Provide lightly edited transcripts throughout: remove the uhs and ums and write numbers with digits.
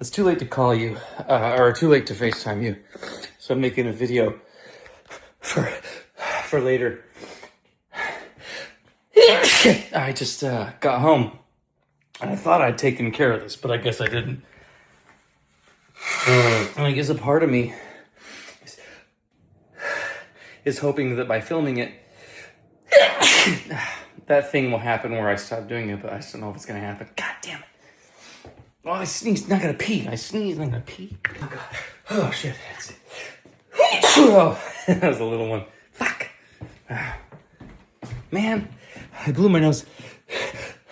It's too late to call you, or too late to FaceTime you. So I'm making a video for later. I just got home, and I thought I'd taken care of this, but I guess I didn't. And I guess a part of me is hoping that by filming it, that thing will happen where I stop doing it, but I just don't know if it's gonna happen. God damn it. Oh, I sneezed, not gonna pee. I sneezed, not gonna pee. Oh, God. Oh, shit. That's it. Oh, that was a little one. Fuck. Man, I blew my nose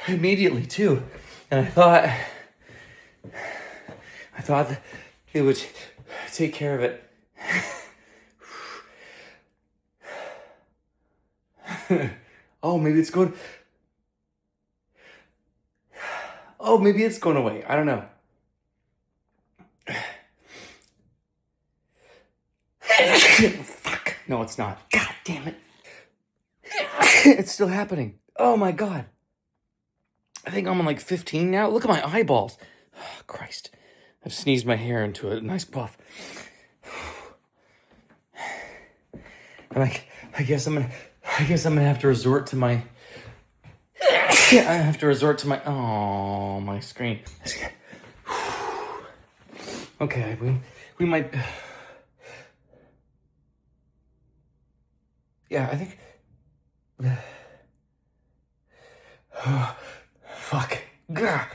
immediately, too. And I thought that it would take care of it. Oh, maybe it's going... Oh, maybe it's going away. I don't know. Fuck. No, it's not. God damn it. It's still happening. Oh my God. I think I'm on like 15 now. Look at my eyeballs. Oh, Christ. I've sneezed my hair into a nice puff. I'm like, I guess I'm gonna have to resort to my... Oh, my screen. Okay, we might... Yeah, I think... Fuck. Gah.